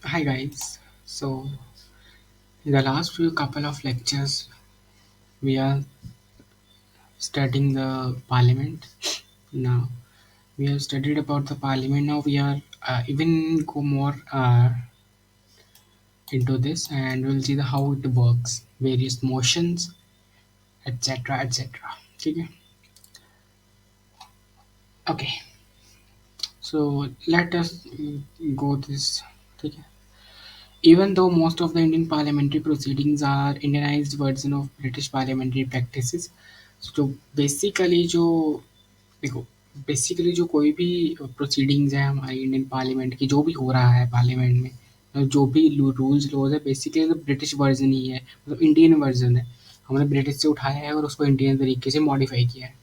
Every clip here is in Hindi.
Hi guys. So in the last few couple of lectures we are studying the parliament. Now we have studied about the parliament. Now we are even go more into this and we'll see the how it works, various motions, etc. etc. Okay. Okay. So let us go this. Okay. Even though most of the Indian parliamentary proceedings are Indianized version of British parliamentary practices, तो बेसिकली जो देखो बेसिकली जो कोई भी प्रोसीडिंग्स है हमारी इंडियन पार्लियामेंट की जो भी हो रहा है पार्लियामेंट में जो भी रूल्स लॉज है बेसिकली तो ब्रिटिश वर्जन ही है मतलब इंडियन वर्जन है हमने ब्रिटिश से उठाया है और उसको इंडियन तरीके से मॉडिफाई किया है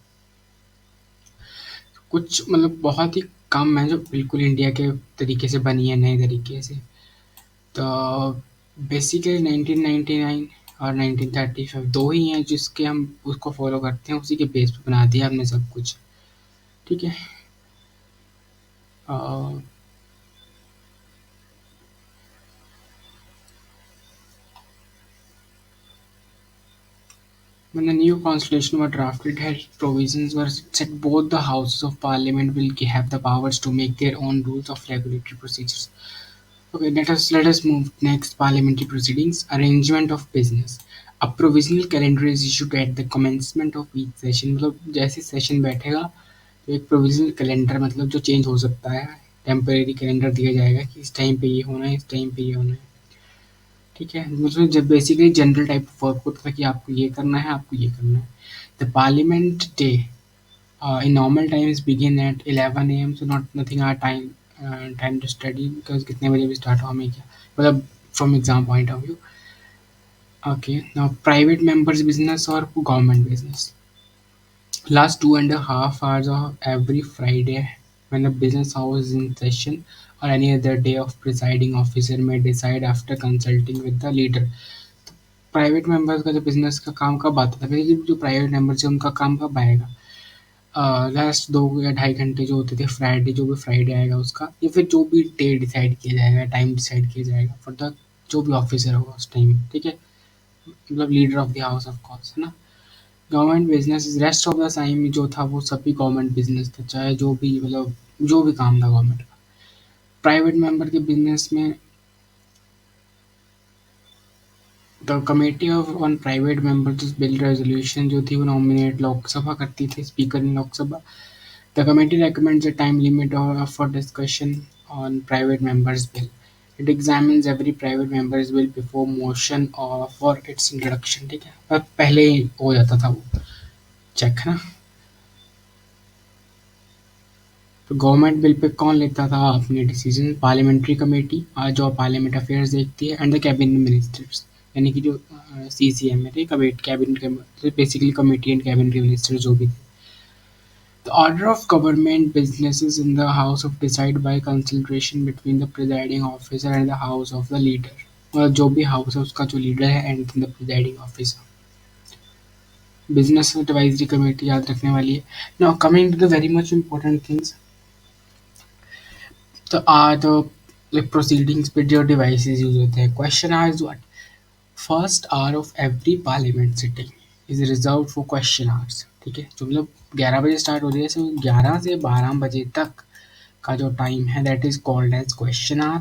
कुछ मतलब बहुत ही कम है जो बिल्कुल इंडिया के तरीके से बनी है नए तरीके से तो बेसिकली 1999 और 1935 दो ही हैं जिसके हम उसको फॉलो करते हैं उसी के बेस पे बना दिया हमने सब कुछ ठीक है अ, when the new constitution was drafted, had provisions were said both the houses of parliament will have the powers to make their own rules of regulatory procedures. Okay, let us move next parliamentary proceedings. Arrangement of business. A provisional calendar is issued at the commencement of each session. मतलब जैसे सेशन बैठेगा तो एक प्रोविजनल कैलेंडर मतलब जो चेंज हो सकता है टेम्परेरी कैलेंडर दिया जाएगा कि इस टाइम पे ये होना है इस टाइम पे ये होना है ठीक है मतलब जब basically general type of work होता है कि आपको ये करना है आपको ये करना है the parliament day in normal times begin at 11 a.m. so not nothing our time to study because कितने बजे भी start हो हमें क्या मतलब from exam point of view. Okay, now private members business or government business. Last 2.5 hours of every Friday when a business house is in session or any other day of presiding officer may decide after consulting with the leader. Private members का जो बिजनेस का काम कब आता था बेसिकली जो प्राइवेट मेंबर्स है उनका काम कब आएगा लास्ट 2 या ढाई घंटे जो होते थे फ्राइडे जो भी फ्राइडे आएगा उसका या फिर जो भी डे डिसाइड किया जाएगा टाइम डिसाइड किया जाएगा फॉर द जो भी ऑफिसर होगा उस टाइम ठीक है मतलब leader of the house of course है ना government business rest of the time जो था वो सभी गवर्नमेंट बिजनेस था चाहे जो भी मतलब जो भी काम था गवर्नमेंट का प्राइवेट मेंबर के बिजनेस में the committee of on private members bill resolution जो थी वो नॉमिनेट लोकसभा करती थी speaker in Lok Sabha. The committee recommends a time limit for discussion on private members' bill. It examines every private member's bill before motion or for its introduction. ठीक है पर पहले ही हो जाता था वो चेक है ना तो गवर्नमेंट बिल पे कौन लेता था अपने डिसीजन पार्लियामेंट्री कमेटी जो पार्लियामेंट अफेयर्स देखती है एंड द कैबिनेट मिनिस्टर्स यानी कि जो सी सी एम है cabinet basically committee and cabinet minister जो भी थे The order of government businesses in the House of decide by consultation between the presiding officer and the House of the leader. मतलब जो भी हाउस है उसका जो लीडर है and the presiding officer business advisory committee याद रखने वाली है now coming to the very much important things तो आर द प्रोसीडिंग्स पे जो डिवाइसेस यूज होते हैं question hour is what first hour of every parliament sitting is reserved for question hours ठीक है जो मतलब 11 बजे स्टार्ट हो रही है सो 11 से 12 बजे तक का जो टाइम है that is called as question hour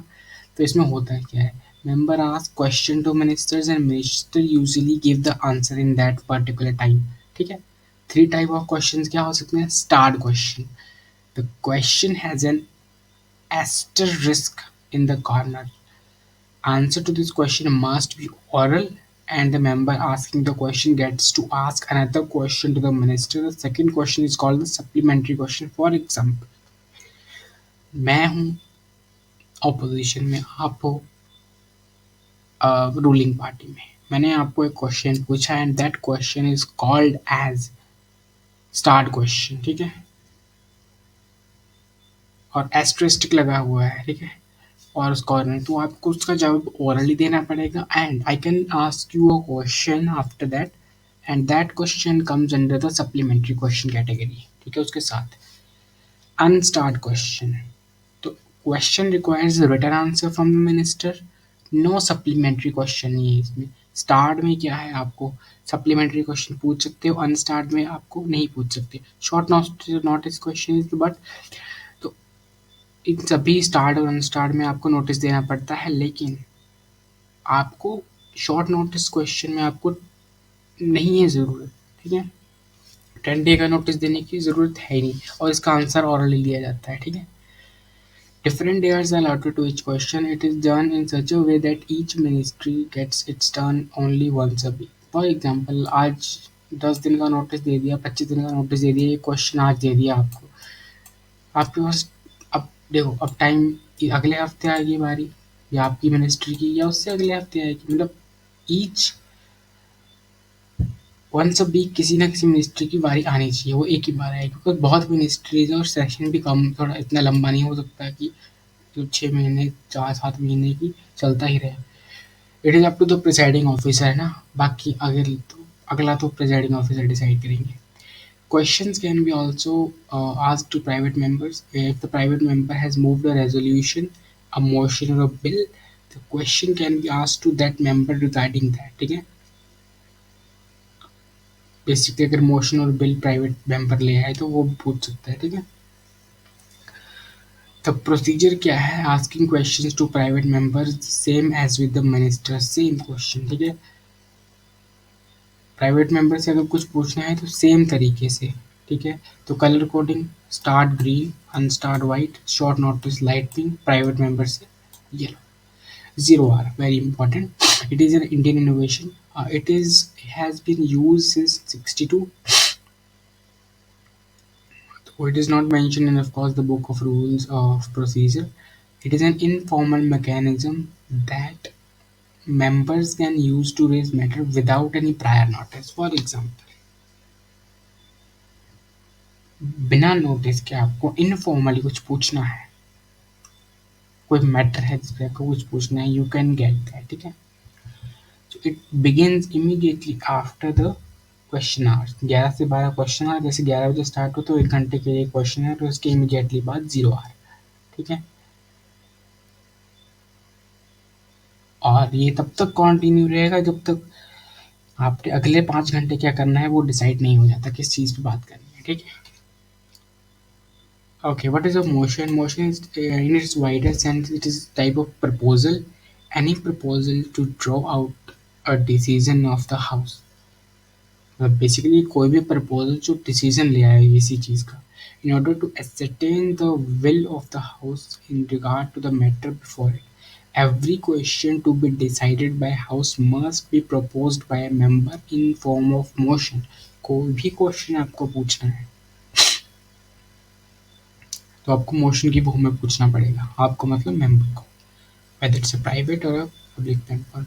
तो इसमें होता है क्या है member ask question to ministers and minister usually give the answer in that particular time ठीक है थ्री टाइप ऑफ क्वेश्चंस क्या हो सकते हैं start question the question has an asterisk in the corner. Answer to this question must be oral and the member asking the question gets to ask another question to the minister. The second question is called the supplementary question. For example, मैं हूँ ऑपोजिशन में आप हो रूलिंग पार्टी में मैंने आपको एक क्वेश्चन पूछा and that question is called as starred question ठीक है और एस्ट्रिस्टिक लगा हुआ है ठीक है और उस कॉर्नर तो आपको उसका जवाब ओरली देना पड़ेगा and I can ask you a question after that and that question comes under the supplementary question category ठीक है उसके साथ अनस्टार्ट क्वेश्चन तो question requires written answer from the minister, no supplementary question नहीं है इसमें। स्टार्ट में क्या है, आपको सप्लीमेंट्री क्वेश्चन पूछ सकते हो, अनस्टार्ट में आपको नहीं पूछ सकते। शॉर्ट नोटिस क्वेश्चन बट, तो इन सभी स्टार्ट और अनस्टार्ट में आपको नोटिस देना पड़ता है, लेकिन आपको शॉर्ट नोटिस क्वेश्चन में आपको नहीं है ज़रूरत, ठीक है। 10 डे का नोटिस देने की ज़रूरत है ही नहीं, और इसका आंसर ऑरली दिया जाता है, ठीक है। Different years are allotted to each question. It is done in such a way that each ministry gets its turn only once a week. For example, आज 10 दिन का नोटिस दे दिया, 25 दिन का नोटिस दे दिया, ये क्वेश्चन आज दे दिया आपको, आपके पास अब देखो, अब टाइम अगले हफ्ते आएगी बारी, या आपकी मिनिस्ट्री की, या उससे अगले हफ्ते आएगी, मतलब ईच वंस अ वीक किसी ना किसी मिनिस्ट्री की बारी आनी चाहिए, वो एक ही बार आएगी, क्योंकि बहुत मिनिस्ट्रीज है और सेशन भी कम, थोड़ा इतना लंबा नहीं हो सकता कि जो 6 महीने 4-7 महीने की चलता ही रहे। It is up to the presiding officer है ना, बाकी अगला तो प्रिसाइडिंग ऑफिसर डिसाइड करेंगे। Questions can be also asked to private members. If the private member has moved a resolution, a motion or a bill, the question can be asked to that member regarding that, ठीक है। बेसिकली अगर मोशन और बिल प्राइवेट मेंबर ले आए तो वो पूछ सकता है, ठीक है। द प्रोसीजर क्या है, asking questions to private members same as with the minister, same question, ठीक है। प्राइवेट मेंबर से अगर कुछ पूछना है तो सेम तरीके से, ठीक है। तो colour coding, starred green, unstarred white, short notice light pink, private member से yellow, 0R, very important. It is an Indian innovation, it is has been used since 62. So it is not mentioned in, of course, the book of rules of procedure. It is an informal mechanism that members can use to raise matter without any prior notice. For example, बिना नोटिस के आपको इनफॉर्मली कुछ पूछना है, कोई मैटर है जिस पे आपको कुछ पूछना है, यू कैन गेट दैट, ठीक है। So it begins immediately after the question hours, 11 से 12 क्वेश्चन आवर, जैसे 11 बजे स्टार्ट हो तो 1 घंटे के लिए क्वेश्चन है, तो उसके इमीडिएटली बाद 0 आवर, ठीक है। और ये तब तक कंटिन्यू रहेगा जब तक आपने अगले 5 घंटे क्या करना है वो डिसाइड नहीं हो जाता, किस चीज़ पे बात करनी है, ठीक है। Okay, what is a motion? Motion is, in its wider sense, it is type of proposal. Any proposal to draw out a decision of the house. मतलब बेसिकली कोई भी प्रपोजल जो डिसीजन ले आए किसी चीज़ का, in order to ascertain the will of the house in regard to the matter before it. Every question to be decided by house must be proposed by a member in form of motion. कोई भी क्वेश्चन आपको पूछना है तो आपको मोशन की फॉर्म में पूछना पड़ेगा, आपको मतलब मेंबर को, whether it's a private or a public member.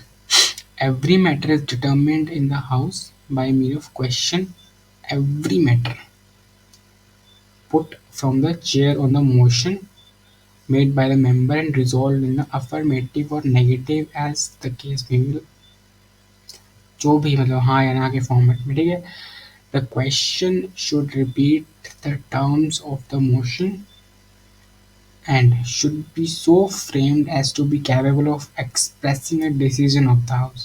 Every matter is determined in the house by means of question. Every matter put from the chair on the motion made by the member and resolved in the affirmative or negative as the case may be, जो भी मतलब हाँ या ना के फॉर्मेट में, ठीक है। The question should repeat the terms of the motion and should be so framed as to be capable of expressing a decision of the house.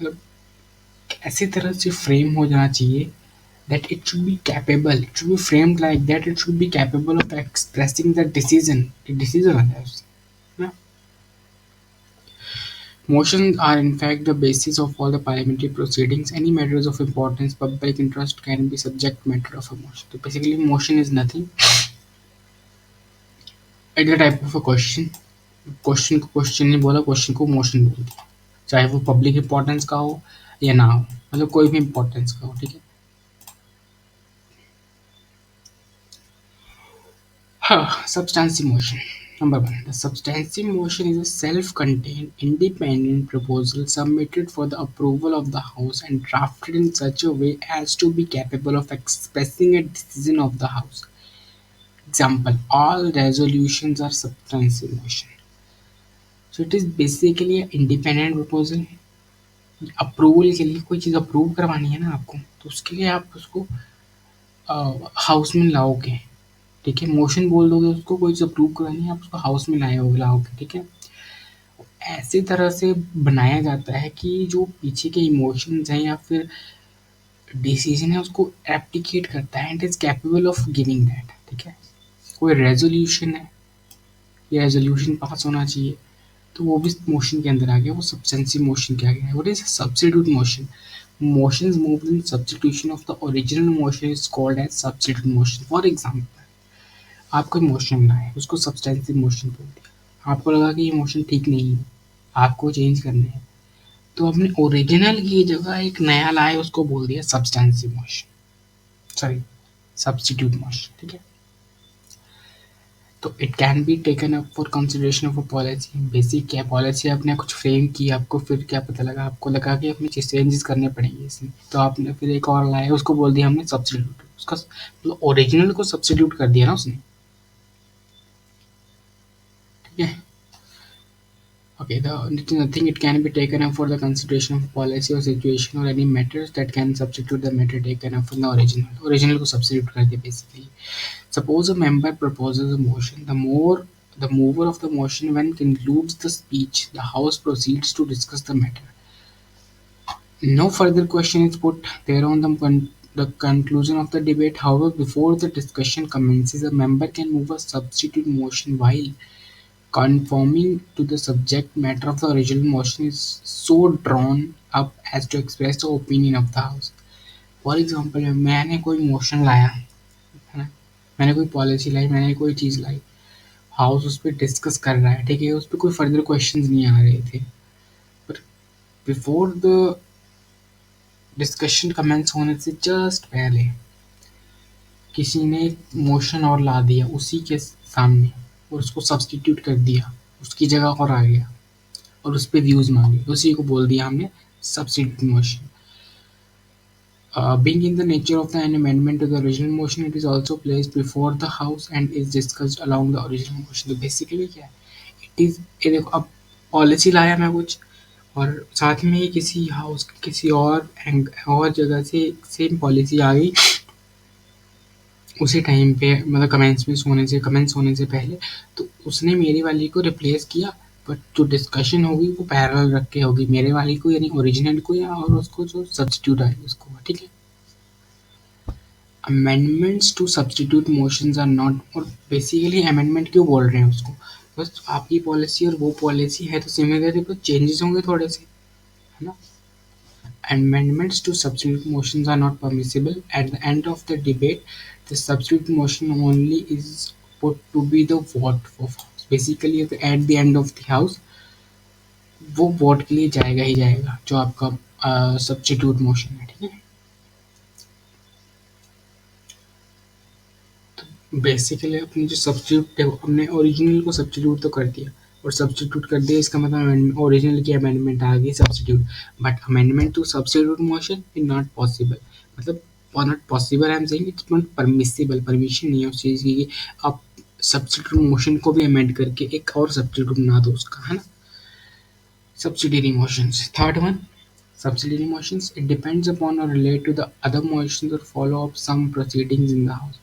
मतलब ऐसी तरह से फ्रेम हो जाना चाहिए that it should be capable, it should be framed like that, it should be capable of expressing the decision, एक decision आता है उससे ना। Motions are in fact the basis of all the parliamentary proceedings. Any matters of importance, public interest can be subject matter of a motion. So basically motion is nothing. It's a type of a question. Question को क्वेश्चन नहीं बोला, क्वेश्चन को मोशन बोल दिया, चाहे वो पब्लिक इंपॉर्टेंस का हो या ना हो, मतलब कोई भी इंपॉर्टेंस का हो, ठीक है। हाँ, substantive motion. Number one, the substantive motion is a self-contained, independent proposal submitted for the approval of the House and drafted in such a way as to be capable of expressing a decision of the House. Example, all resolutions are substantive motion. So it is basically an independent proposal. Approval के लिए कोई चीज़ अप्रूव करवानी है ना आपको, तो उसके लिए आप उसको हाउस में लाओगे, ठीक है, मोशन बोल दोगे उसको, कोई अप्रूव करा नहीं, आप उसको हाउस में लाओगे, ठीक है। ऐसी तरह से बनाया जाता है कि जो पीछे के इमोशंस हैं या फिर डिसीजन है उसको एप्लीकेट करता है and is capable of giving that, ठीक है। कोई रेजोल्यूशन है, ये रेजोल्यूशन पास होना चाहिए, तो वो भी मोशन के अंदर आ गया, वो सब्सटेंसिव मोशन के आ गया। What is substitute motion? Motions moved in substitution of the original motion is called as substitute motion. For example, आप कोई मोशन लाए, उसको सब्सटेंसिव मोशन बोल दिया, आपको लगा कि ये मोशन ठीक नहीं है, आपको चेंज करने हैं, तो अपने ओरिजिनल की जगह एक नया लाए, उसको बोल दिया substantive motion, sorry substitute motion, ठीक है। तो it can B taken up for consideration of a policy. Basic क्या पॉलिसी, आपने कुछ फ्रेम की, आपको फिर क्या पता लगा, आपको लगा कि अपनी चीज चेंजेस करने पड़ेंगे इसमें, तो आपने फिर एक और लाया, उसको बोल दिया हमने सब्स्टिट्यूट, उसका मतलब ओरिजिनल को सब्स्टिट्यूट कर दिया ना उसने, ठीक है। Okay, the nothing, it can be taken up for the consideration of policy or situation or any matters that can substitute the matter taken up from the original. Original को substitute कर दिया basically. Suppose a member proposes a motion. The mover of the motion when concludes the speech, the House proceeds to discuss the matter. No further question is put there on the conclusion of the debate. However, before the discussion commences, a member can move a substitute motion while conforming to the subject matter of the original motion is so drawn up as to express the opinion of the house. For example, मैंने कोई मोशन लाया है ना, मैंने कोई पॉलिसी लाई, मैंने कोई चीज़ लाई, हाउस उस पर डिस्कस कर रहा है, ठीक है, उस पर कोई फर्दर क्वेश्चंस नहीं आ रहे थे, पर बिफोर द डिस्कशन कमेंस होने से जस्ट पहले किसी ने एक मोशन और ला दिया उसी के सामने और उसको सब्सटीट्यूट कर दिया, उसकी जगह और आ गया और उस पे व्यूज मांगे, उसी को बोल दिया हमने substitute motion. Being in the nature of an amendment to the original motion, it is also placed before the house and is discussed along the original motion. तो बेसिकली क्या है, इट इज, ये देखो अब पॉलिसी लाया मैं कुछ और साथ में ही किसी हाउस किसी और जगह से सेम पॉलिसी आ गई उसी टाइम पे, मतलब कमेंस होने से पहले, तो उसने मेरी वाली को रिप्लेस किया, बट जो डिस्कशन होगी वो पैरेलल रख के होगी, मेरे वाली को यानी ओरिजिनल को या और उसको जो सब्स्टिट्यूट आएगी उसको, ठीक है। Amendments to substitute motions are not, और बेसिकली अमेंडमेंट क्यों बोल रहे हैं उसको, बस आपकी पॉलिसी और वो पॉलिसी है तो सिमिलर तो चेंजेस होंगे थोड़े से, है ना। Amendments to substitute motions are not permissible. At the end of the debate, the substitute motion only is put to be the vote of house. Basically, at the end of the house, वो वोट के लिए जाएगा ही जाएगा जो आपका सब्स्टिट्यूट मोशन है, ठीक है। बेसिकली अपनी जो सब्स्टिट्यूट है हमने ओरिजिनल को सब्स्टिट्यूट तो कर दिया, और सब्स्टिट्यूट कर दिया इसका मतलब ओरिजिनल की अमेंडमेंट आ गई substitute, but amendment to substitute motion is not possible, मतलब not possible, I am saying it's not permissible, permission नहीं है उस चीज़ की कि आप सब्स्टिट्यूट मोशन को भी अमेंड करके एक और सब्स्टिट्यूट बना दो उसका, है ना। Subsidiary motions, third one, subsidiary motions, it depends upon or relate to the other motions or follow up some proceedings in the house.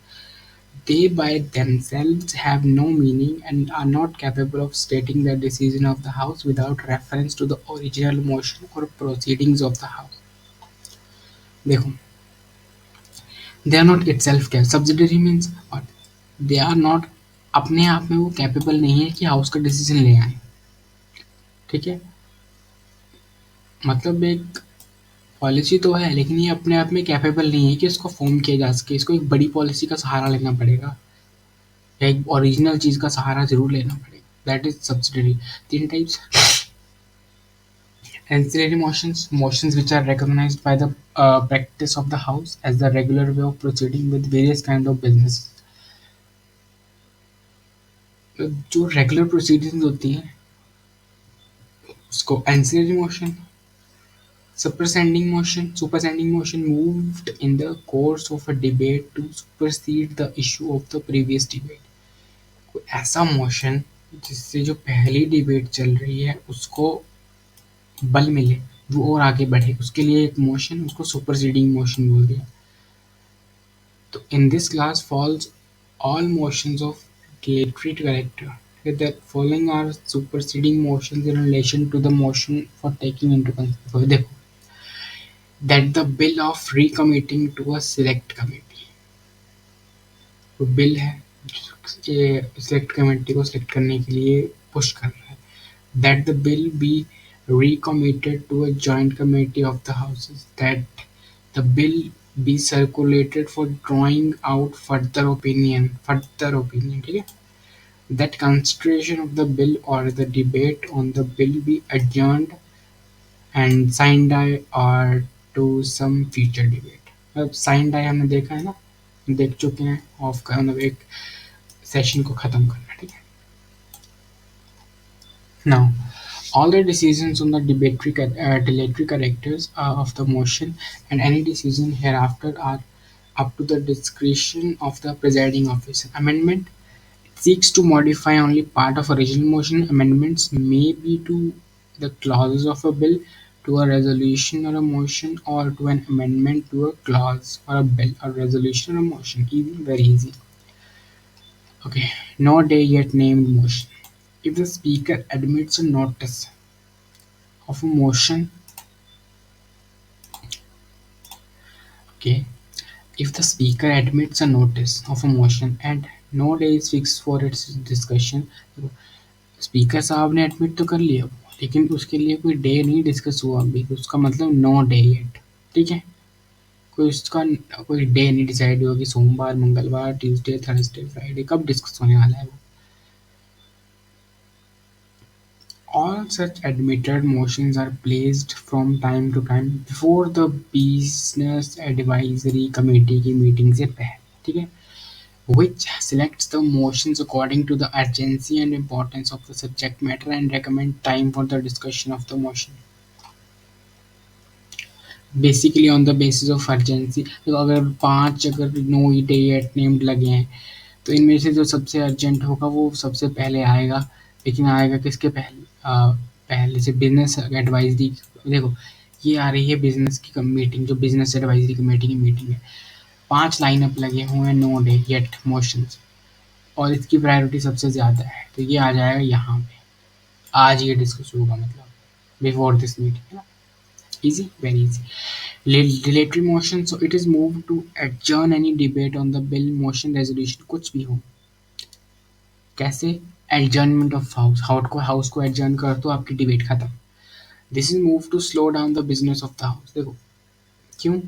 They by themselves have no meaning and are not capable of stating the decision of the House without reference to the original motion or proceedings of the House. देखो, they are not itself क्या subsidiary means what? They are not, अपने आप में वो कैपेबल नहीं है कि हाउस का डिसीजन ले आए, ठीक है। मतलब एक पॉलिसी तो है लेकिन ये अपने आप में कैपेबल नहीं है कि इसको फॉर्म किया जा सके, इसको एक बड़ी पॉलिसी का सहारा लेना पड़ेगा या एक ओरिजिनल चीज का सहारा जरूर लेना पड़ेगा, दैट इज सब्सिडरी। तीन types, ancillary motions which are recognized by the practice of the house as the regular way of proceeding with various kind of business। जो रेगुलर प्रोसीडिंग्स होती है उसको ancillary motion, superseding motion moved in the course of a debate to supersede the issue of the previous debate। कोई ऐसा मोशन जिससे जो पहली डिबेट चल रही है उसको बल मिले, वो और आगे बढ़े, उसके लिए एक मोशन, उसको सुपरसीडिंग मोशन बोल दिया। तो in this class falls All motions of dilatory character. That following are superseding motions in relation to the motion for taking into consideration. देखो, that the bill of recommitting to a select committee. तो बिल है ये select कमेटी को select करने के लिए push कर रहा है. That the bill be recommitted to a joint committee of the houses. That the bill be circulated for drawing out further opinion. ठीक है. That consideration of the bill or the debate on the bill be adjourned and signed die or to some future debate. अब साइन डाई हमने देखा है ना, देख चुके हैं. ऑफ का मतलब एक सेशन को खत्म करना. ठीक है. Now, all the decisions on the dilatory characters of the motion and any decision hereafter are up to the discretion of the presiding officer. Amendment seeks to modify only part of original motion. Amendments may be to the clauses of a bill, to a resolution or a motion, or to an amendment to a clause or a bill, a resolution or a motion. Easy, very easy. Okay, no day yet named motion. If the speaker admits a notice of a motion, okay, if the speaker admits a notice of a motion and no day is fixed for its discussion, speaker साहब ने एडमिट तो कर लिया वो, लेकिन उसके लिए कोई डे नहीं डिस्कस हुआ अभी, तो उसका मतलब नो डे येट. ठीक है. कोई उसका कोई डे नहीं डिसाइड हुआ कि सोमवार, मंगलवार, ट्यूसडे, थर्सडे, फ्राइडे कब डिस्कस होने वाला है वो. All such admitted motions are placed from time to time before the business advisory committee की मीटिंग से पहले. ठीक है. Which selects the motions according to the urgency and importance of the subject matter and recommend time for the discussion of the motion. Basically on the basis of urgency. तो अगर 5 अगर नो डेट नेम्ड लगे हैं, तो इनमें से जो सबसे अर्जेंट होगा वो सबसे पहले आएगा. लेकिन आएगा किसके पहले? पहले से बिजनेस एडवाइजरी. देखो, ये आ रही है बिजनेस की मीटिंग, जो बिजनेस एडवाइजरी कमेटी की मीटिंग है. 5 लाइनअप लगे हुए हैं नो डे येट मोशंस, और इसकी प्रायोरिटी सबसे ज़्यादा है, तो ये आ जाएगा यहाँ पे. आज ये डिस्कस होगा, मतलब बिफोर दिस मीटिंग, है ना. Easy, very easy. Dilatory motion, so it is moved to adjourn any debate on the bill, motion, resolution, कुछ भी हो. कैसे? Adjournment of हाउस को adjourn कर दो, आपकी डिबेट खत्म. This is moved to slow down the business of the house. देखो क्यों?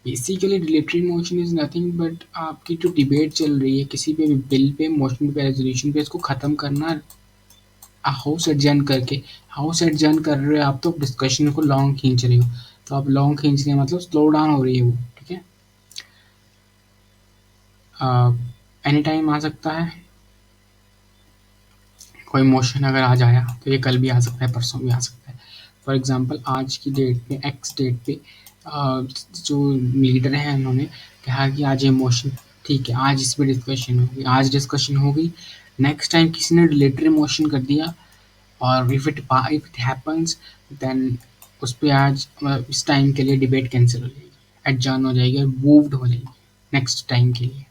Basically dilatory motion is nothing but आपकी जो डिबेट चल रही है किसी पे भी बिल पे, मोशन पे, रेजोल्यूशन पे, इसको खत्म करना हाउस एडजर्न करके. हाउस एडजर्न कर रहे हो आप, तो डिस्कशन को लॉन्ग खींच रहे हो, तो आप लॉन्ग खींच रहे हैं मतलब स्लो डाउन हो रही है वो. ठीक है. एनी टाइम आ सकता है कोई मोशन. अगर आज आया तो ये कल भी आ सकता है, परसों भी आ सकता है. फॉर एग्जांपल आज की डेट पे, एक्स डेट पे, जो लीडर हैं उन्होंने कहा कि आज ये मोशन, ठीक है, आज इस पर डिस्कशन होगी. आज डिस्कशन हो गई. नेक्स्ट टाइम किसी ने रिलेटरी मोशन कर दिया, और इफ इट हैपन्स देन उस पे आज इस टाइम के लिए डिबेट कैंसिल हो जाएगी, एडजर्न हो जाएगी और मूव्ड हो जाएगी नेक्स्ट टाइम के लिए.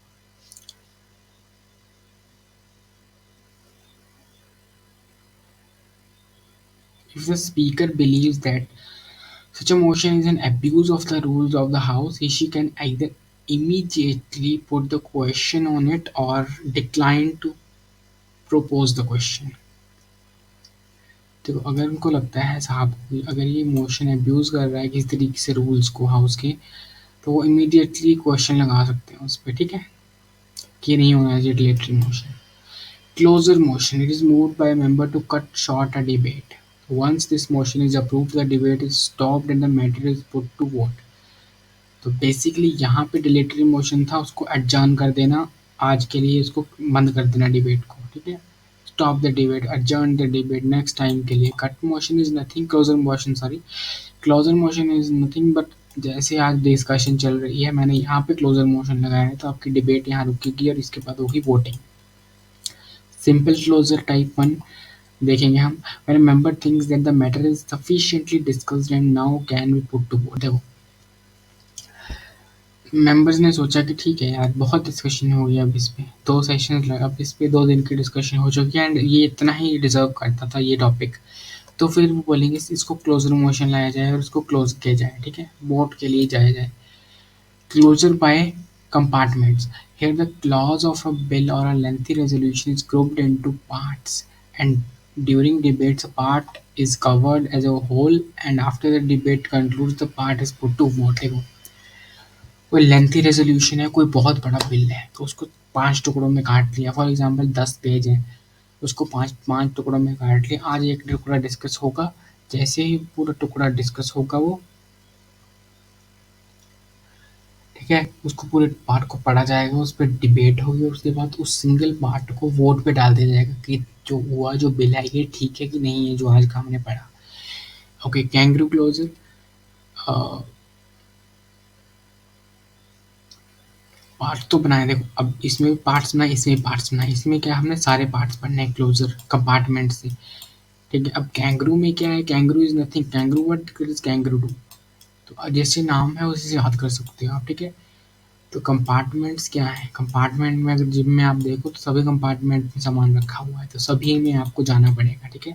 If the speaker believes that such a motion is an abuse of the rules of the house, she can either immediately put the question on it or decline to propose the question. तो अगर उनको लगता है साहब को अगर ये मोशन अब्यूज़ कर रहा है किसी तरीके से रूल्स को हाउस के, तो वो इमीडिएटली क्वेश्चन लगा सकते हैं उस पर. ठीक है. कि नहीं होना चाहिए डिलेटरी motion. Closer motion, it is moved by a member to cut short a debate. Once this motion is approved, the debate is stopped and the matter is put to vote. तो बेसिकली यहाँ पे डिलेटरी मोशन था, उसको एडजर्न कर देना, आज के लिए इसको बंद कर देना डिबेट को. ठीक है. Stop the debate, adjourn the debate next time के लिए. Cut motion is nothing, closure motion is nothing but जैसे आज डिस्कशन चल रही है, मैंने यहाँ पे क्लोजर मोशन लगाया है, तो आपकी डिबेट यहाँ रुकेगी और इसके बाद होगी वोटिंग. सिंपल क्लोजर टाइप 1 देखेंगे हम. When a member thinks that the matter is sufficiently discussed and now can be put to vote. देखो मेंबर्स ने सोचा कि ठीक है यार, बहुत डिस्कशन हो गया अब इस पे, 2 सेशंस लगा, अब इस पे 2 दिन की डिस्कशन हो चुकी है एंड ये इतना ही डिज़र्व करता था ये टॉपिक। तो फिर वो बोलेंगे इसको क्लोज़र मोशन लाया जाए और इसको क्लोज़ किया जाए, ठीक है? वोट के लिए जाया जाए। Closure by compartments. Here the clause of a bill or a lengthy resolution is grouped into parts, and during debates a part is covered as a whole, and after the debate concludes the part is put to vote. देखो, कोई लेंथी रेजोल्यूशन है, कोई बहुत बड़ा बिल है, तो उसको 5 टुकड़ों में काट लिया। फॉर एग्ज़ाम्पल 10 पेज हैं, उसको 5 टुकड़ों में काट लिया। आज एक टुकड़ा डिस्कस होगा, जैसे ही पूरा टुकड़ा डिस्कस होगा वो, ठीक है, उसको पूरे पार्ट को पढ़ा जाएगा, उस पर डिबेट होगी, उसके बाद उस सिंगल पार्ट को वोट पे डाल दिया जाएगा कि जो हुआ, जो बिल है, ये ठीक है कि नहीं है, जो आज का हमने पढ़ा। Okay, kangaroo closure. पार्ट तो बनाए, देखो अब इसमें भी पार्ट्स बनाए, इसमें भी पार्ट्स बनाए। इसमें क्या, हमने सारे पार्ट्स पढ़ने हैं क्लोजर कंपार्टमेंट से, ठीक है। अब कैंगरू में क्या है, kangaroo is nothing, kangaroo what is kangaroo do, तो जैसे नाम है उसी से याद कर सकते हो आप, ठीक है। तो कंपार्टमेंट्स क्या है, कंपार्टमेंट में अगर जिम में आप देखो तो सभी कंपार्टमेंट में सामान रखा हुआ है, तो सभी में आपको जाना पड़ेगा, ठीक है,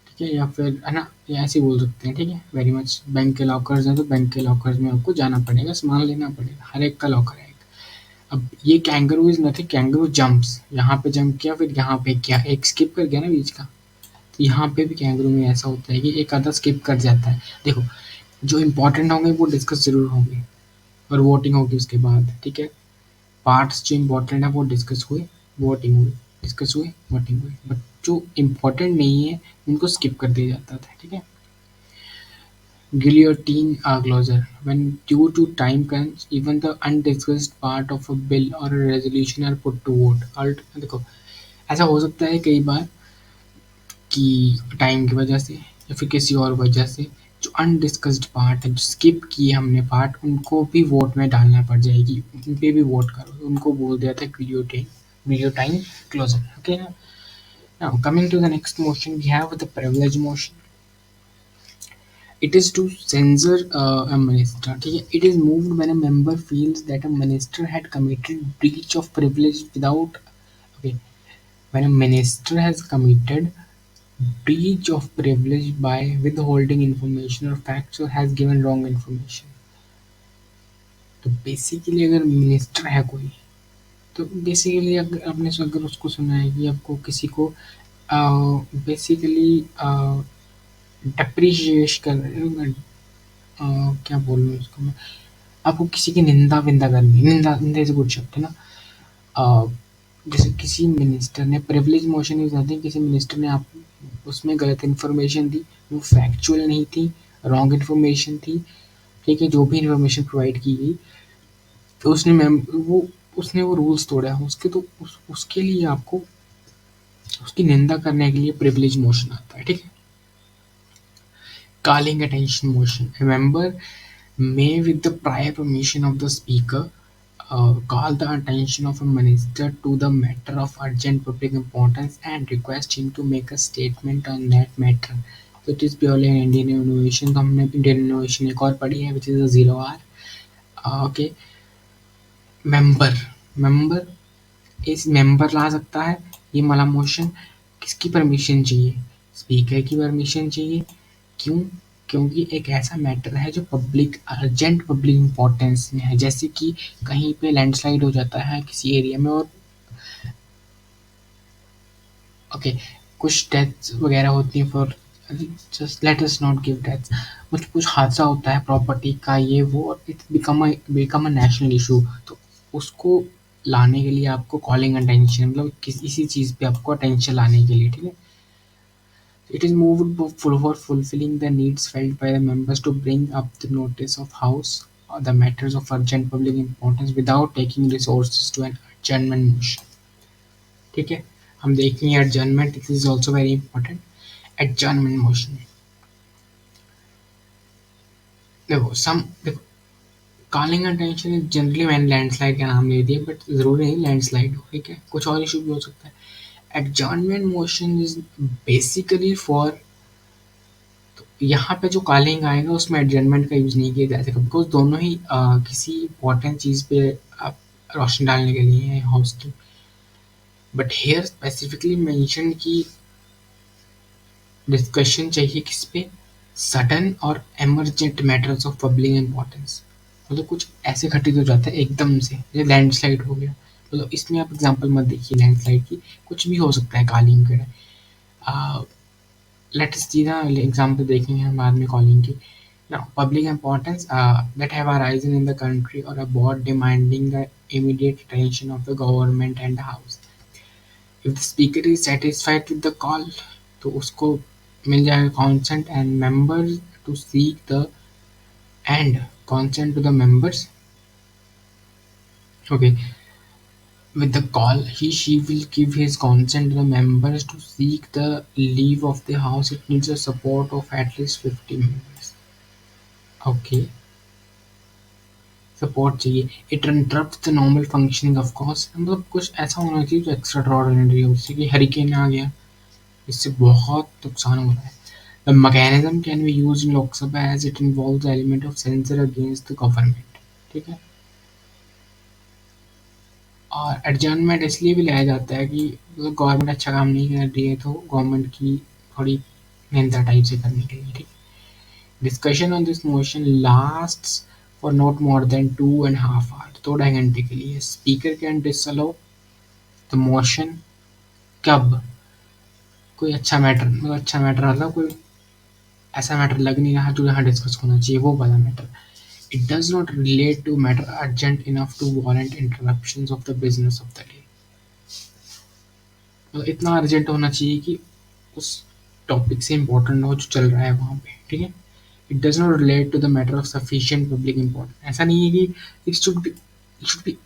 ठीक है, या फिर है ना, या ऐसे ही बोल सकते हैं, ठीक है, वेरी मच। बैंक के लॉकर्स हैं तो बैंक के लॉकर्स में आपको जाना पड़ेगा, सामान लेना पड़ेगा, हर एक का लॉकर है एक। अब ये kangaroo is nothing, kangaroo jumps, यहाँ पे जंप किया, फिर यहाँ पे किया, एक स्किप कर गया ना बीच का। तो यहाँ पे भी कैंगरू में ऐसा होता है कि एक आधा स्किप कर जाता है। देखो, जो इंपॉर्टेंट होंगे वो डिस्कस जरूर होंगे और वोटिंग होगी उसके बाद, ठीक है। पार्ट्स जो इम्पोर्टेंट है वो डिस्कस हुए, वोटिंग हुई, डिस्कस हुए, वोटिंग हुई, बट जो इम्पोर्टेंट नहीं है उनको स्किप कर दिया जाता था, ठीक है। Guillotine closure. When due to time crunch, even the undiscussed part of a bill or a resolution are put to vote. देखो, ऐसा हो सकता है कई बार कि टाइम की वजह से या फिर किसी और वजह से जो अनडिस्कस्ड पार्ट है, जो स्किप किए हमने पार्ट, उनको भी वोट में डालना पड़ जाएगी, उन पे भी वोट करो, उनको बोल दिया था video time closure, okay. Now coming to the next motion, we have the privilege motion. It is to censure a minister, ठीक है। It is moved when a member feels that a minister had committed breach of privilege without, okay, when a minister has committed breach of privilege by withholding information or facts or has given wrong information। तो बेसिकली अगर मिनिस्टर है कोई, तो बेसिकली अगर आपने अगर उसको सुना है कि आपको किसी को बेसिकली डिप्रिशिएट कर, क्या बोल रहा हूँ उसको मैं, आपको किसी की निंदा विंदा करनी, निंदा निंदा इज गुड शब्द है ना। अ, जैसे किसी मिनिस्टर ने प्रिविलेज मोशन यूज आती है, किसी मिनिस्टर ने आप उसमें गलत इन्फॉर्मेशन दी, वो फैक्चुअल नहीं थी, रॉन्ग इन्फॉर्मेशन थी, ठीक है, जो भी इन्फॉर्मेशन प्रोवाइड की गई, तो उसने वो रूल्स तोड़ा है उसके, तो उसके लिए आपको उसकी निंदा करने के लिए प्रिविलेज मोशन आता है, ठीक है। Calling attention motion. A member may, with the prior permission of the speaker, call the attention of a minister to the matter of urgent public importance and request him to make a statement on that matter. So it is purely an Indian innovation. तो हमने Indian innovation एक और पढ़ी है, which is a zero R. Okay, member, member इस मेंबर ला सकता है ये वाला मोशन। किसकी परमिशन चाहिए, स्पीकर की परमिशन चाहिए। क्यों, क्योंकि एक ऐसा मैटर है जो पब्लिक अर्जेंट पब्लिक इम्पोर्टेंस में है, जैसे कि कहीं पे लैंडस्लाइड हो जाता है किसी एरिया में, और ओके, कुछ डेथ्स वगैरह होती हैं, for just let us not give deaths, कुछ हादसा होता है प्रॉपर्टी का, ये वो, और it's become a national issue, तो उसको लाने के लिए आपको कॉलिंग अटेंशन, मतलब किसी चीज़ पे आपको अटेंशन लाने के लिए, ठीक है। It is moved for fulfilling the needs felt by the members to bring up the notice of House or the matters of urgent public importance without taking resources to an adjournment motion। ठीक है, हम देखेंगे adjournment, it is also very important। adjournment motion, देखो कॉलिंग अटेंशन इज जनरली, मैंने लैंडस्लाइड का नाम ले दिया, बट जरूरी नहीं लैंडस्लाइड हो, ठीक है, कुछ और इशू भी हो सकता है। Adjournment motion is basically for, यहाँ पे जो कॉलिंग आएगा उसमें एडजमेंट का यूज़ नहीं किया जा सकता, बिकॉज दोनों ही किसी इंपॉर्टेंट चीज़ पे आप रोशनी डालने के लिए हैं हाउस की। बट हेयर स्पेसिफिकली मेंशन की डिस्कशन चाहिए किस पे, सडन और emergent matters of public importance. मतलब कुछ ऐसे घटित हो जाता है एकदम से, जैसे लैंडस्लाइड हो गया। मतलब इसमें आप एग्जांपल मत देखिए लैंडस्लाइड की, कुछ भी हो सकता है कॉलिंग के। लेट्स सी ना एग्जांपल देखेंगे हम बाद में कॉलिंग की। Now, public importance that have arisen in the country or abroad demanding the immediate attention of the government and the house. If the speaker is satisfied with the call, तो उसको मिल जाएगा consent and members to seek the and consent to the members. Okay, with the call, she will give his consent to the members to seek the leave of the house. It needs a support of at least 50 members. Okay. Support चाहिए। It interrupts the normal functioning of course, मतलब कुछ ऐसा होना चाहिए जो एक्स्ट्रा ऑर्डिनरी हो, जैसे कि हरिकेन आ गया, इससे बहुत नुकसान हो रहा है। The mechanism can be use in Lok Sabha as it involve element of censure against the government. ठीक है। और एडजर्नमेंट इसलिए भी लाया जाता है कि गवर्नमेंट अच्छा काम नहीं कर रही है तो गवर्नमेंट की थोड़ी निंदा टाइप से करने के लिए। ठीक है। Discussion on this motion lasts for not more than 2.5 hours, 2 ढाई घंटे के लिए। Speaker can disallow the motion कब, कोई अच्छा मैटर, मतलब अच्छा मैटर मतलब कोई ऐसा मैटर लग नहीं रहा जो यहाँ डिस्कस होना चाहिए, वो वाला matter. It does not relate to matter urgent enough to warrant interruption of the business of the day. मतलब इतना अर्जेंट होना चाहिए कि उस टॉपिक से इम्पोर्टेंट हो जो चल रहा है वहाँ पे। ठीक है। It does not relate to the matter of sufficient public importance. ऐसा नहीं है कि it should be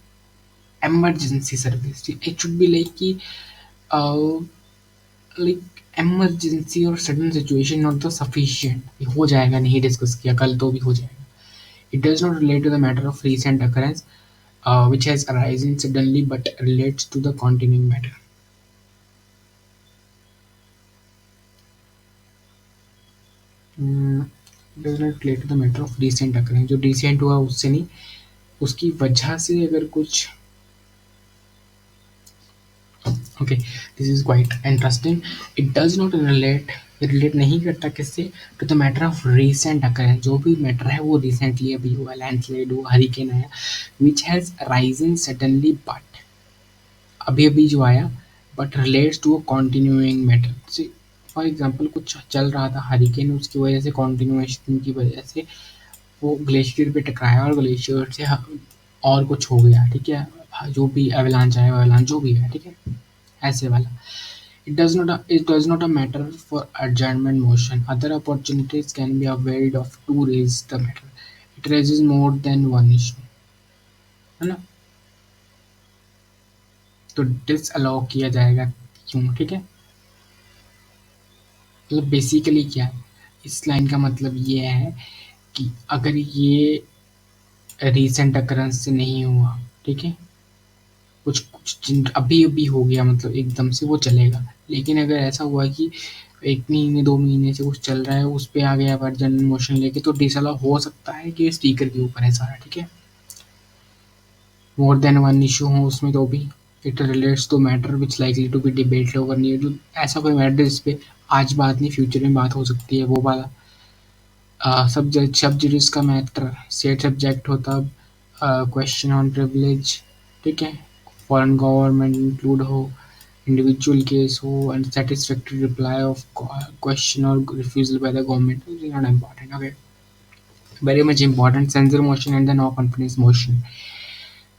emergency service. It should be like कि like emergency और sudden situation, not the sufficient। हो जाएगा, नहीं डिस्कस किया कल तो भी हो जाएगा। It does not relate to the matter of recent occurrence which has arisen suddenly but relates to the continuing matter. It does not relate to the matter of recent occurrence, जो recent हुआ उससे नहीं, उसकी वजह से अगर कुछ। Okay, this is quite interesting. It does not relate नहीं करता किससे, to the matter of recent occurrence. जो भी मैटर है वो रिसेंटली अभी हुआ, लैंडस्लाइड हुआ, हरिकेन आया, which has risen suddenly, but अभी अभी जो आया, but relates to a continuing matter. For example कुछ चल रहा था हरिकेन, उसकी वजह से कॉन्टिन्यूएशन की वजह से वो ग्लेशियर पे टकराया और ग्लेशियर से और कुछ हो गया। ठीक है। जो भी एवलांच आया, एवलांच जो भी है। ठीक है, ऐसे वाला। It does not a matter for adjournment motion. Other opportunities can be availed of to raise the matter. It raises more than one issue, है ना। तो डिसअलाउ किया जाएगा क्यों। ठीक है। मतलब बेसिकली क्या है, इस लाइन का मतलब ये है कि अगर ये रीसेंट अकरेंस से नहीं हुआ, ठीक है, कुछ कुछ अभी अभी हो गया, मतलब एकदम से वो चलेगा। लेकिन अगर ऐसा हुआ कि 1 महीने 2 महीने से कुछ चल रहा है, उस पे आ गया अर्जेंट मोशन लेके, तो डिसअलाउ हो सकता है कि स्पीकर के ऊपर है सारा। ठीक है। मोर देन वन इशू हो उसमें तो भी। It relates to matter which likely to be debate over new, जो ऐसा कोई मैटर जिस पे आज बात नहीं फ्यूचर में बात हो सकती है, वो वाला। सब्जेक्ट सब जुडिस का मैटर स्टेट सब्जेक्ट होता, क्वेश्चन ऑन प्रिविलेज। ठीक है। फॉरेन गवर्नमेंट इंक्लूड हो, individual case हो, unsatisfactory reply of question or refusal by the government is not important. Okay, very much important. Censor motion and the no confidence motion.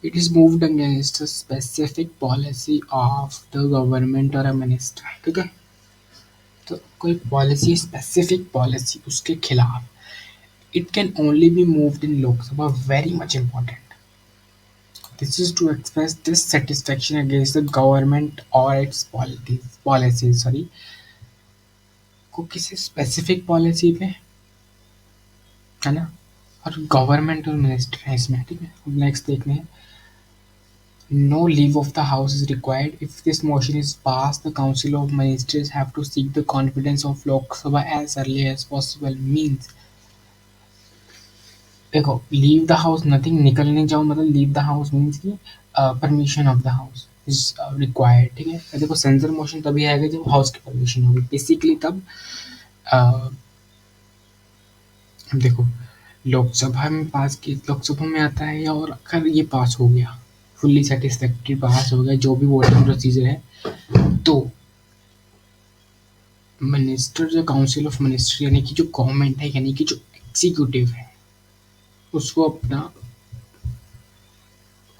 It is moved against a specific policy of the government or a minister. ठीक है। तो कोई पॉलिसी, स्पेसिफिक पॉलिसी उसके खिलाफ, it can only be moved in Lok Sabha. Very much important. This is to express dissatisfaction against the government or its policies, sorry, को किसी स्पेसिफिक पॉलिसी पे, है ना। और गवर्नमेंट और मिनिस्टर है इसमें। ठीक है। अब नेक्स्ट देखते हैं No leave of the house is required. If this motion is passed, the Council of Ministers have to seek the confidence of Lok Sabha as early as possible. Means देखो लीव द हाउस नथिंग निकलने जाओ मतलब लीव द हाउस मीन्स की permission of the house is required ठीक है। देखो सेंसर मोशन तभी आएगा जब हाउस की परमिशन होगी बेसिकली तब uh, देखो लोकसभा में पास की लोकसभा में आता है या और अगर ये पास हो गया फुल्ली सेटिस्फैक्ट्री पास हो गया जो भी वोटिंग प्रोसीजर है तो मिनिस्टर जो काउंसिल ऑफ मिनिस्टर यानी कि जो गवर्नमेंट है यानी कि जो एग्जीक्यूटिव है उसको अपना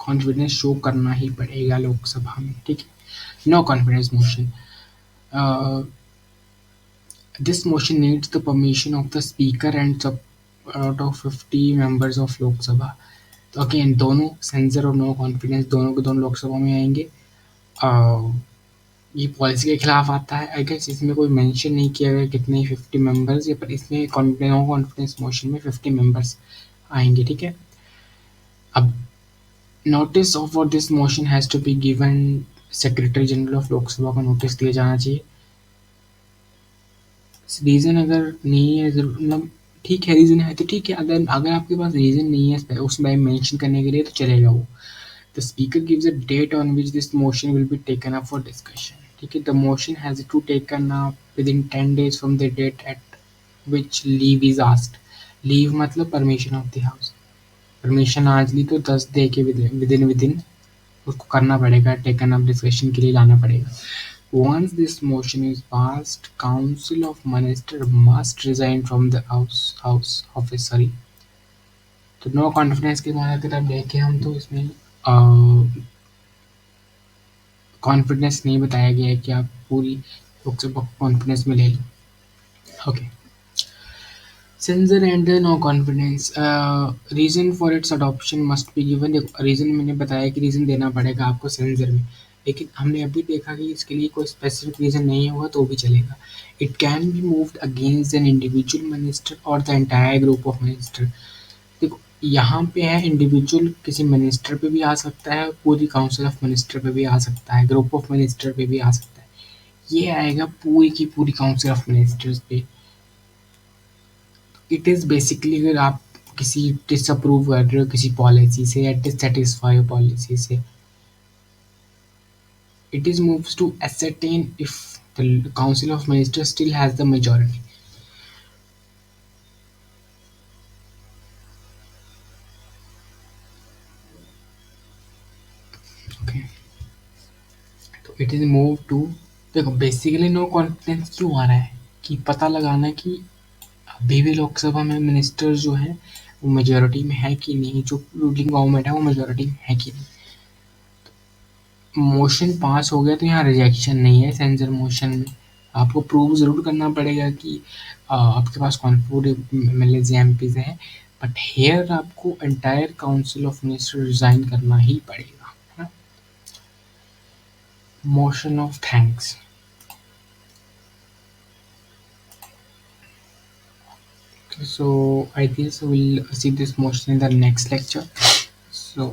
कॉन्फिडेंस शो करना ही पड़ेगा लोकसभा में ठीक है। No confidence motion this motion needs the permission of the speaker and out of 50 members of Lok Sabha. तो अगेन दोनों सेंसर और नो कॉन्फिडेंस दोनों के दोनों लोकसभा में आएंगे। ये पॉलिसी के खिलाफ आता है आई गेस इसमें कोई मेंशन नहीं किया गया कितने 50 मेंबर्स या पर इसमें नो कॉन्फिडेंस मोशन में 50 मेंबर्स आएंगे ठीक है। अब notice of for this motion has to be given secretary general of Lok Sabha को नोटिस दिया जाना चाहिए। रीज़न अगर नहीं है मतलब ठीक है रीज़न है तो ठीक है अगर अगर आपके पास रीज़न नहीं है उसमें मेंशन करने के लिए तो चलेगा वो। The speaker gives a date on which this motion will be taken up for discussion ठीक है। The motion has to taken up within 10 days from the date at which leave is asked. Leave मतलब permission of the house permission आज ली तो 10 डे के विद इन उसको करना पड़ेगा टेकन अप डिस्कशन के लिए लाना पड़ेगा। Once this motion is passed, Council of Ministers must resign from the house office. Sorry. तो नो कॉन्फिडेंस के बाद अगर आप देखें हम तो इसमें कॉन्फिडेंस नहीं बताया गया है कि आप पूरी लोकसभा कॉन्फिडेंस में ले लो। Okay sensor and the no confidence reason for its adoption must be given. Reason मैंने बताया कि रीज़न देना पड़ेगा आपको सेंसर में लेकिन हमने अभी देखा कि इसके लिए कोई स्पेसिफिक रीज़न नहीं होगा तो भी चलेगा। It can be moved against an individual minister और the entire group of minister. देखो यहाँ पे है इंडिविजुअल किसी मिनिस्टर पे भी आ सकता है पूरी काउंसिल ऑफ मिनिस्टर पे भी आ सकता है ग्रुप ऑफ मिनिस्टर पे भी आ सकता है। ये आएगा पूरी की पूरी काउंसिल ऑफ मिनिस्टर्स पे। इट इज़ बेसिकली अगर आप किसी डिसअप्रूव कर रहे हो किसी पॉलिसी से या डिससेटिस्फाई पॉलिसी से it is moves to ascertain if the council of ministers still has the majority। okay तो it is moved to देखो बेसिकली नो कॉन्फिडेंस क्यों आ रहा है कि पता लगाना कि अभी भी लोकसभा में मिनिस्टर जो है वो मेजोरिटी में है कि नहीं जो रूलिंग गवर्नमेंट है वो मेजोरिटी में है कि नहीं। मोशन पास हो गया तो यहाँ रिजेक्शन नहीं है सेंसर मोशन में आपको प्रूव ज़रूर करना पड़ेगा कि आपके पास कौन पूरे M L As M Ps हैं बट हेयर आपको entire council of minister resign करना ही पड़ेगा है ना। Motion of thanks so I guess we'll see this motion in the next lecture so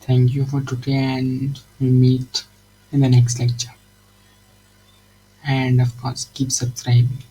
thank you for today and we'll meet in the next lecture and of course keep subscribing।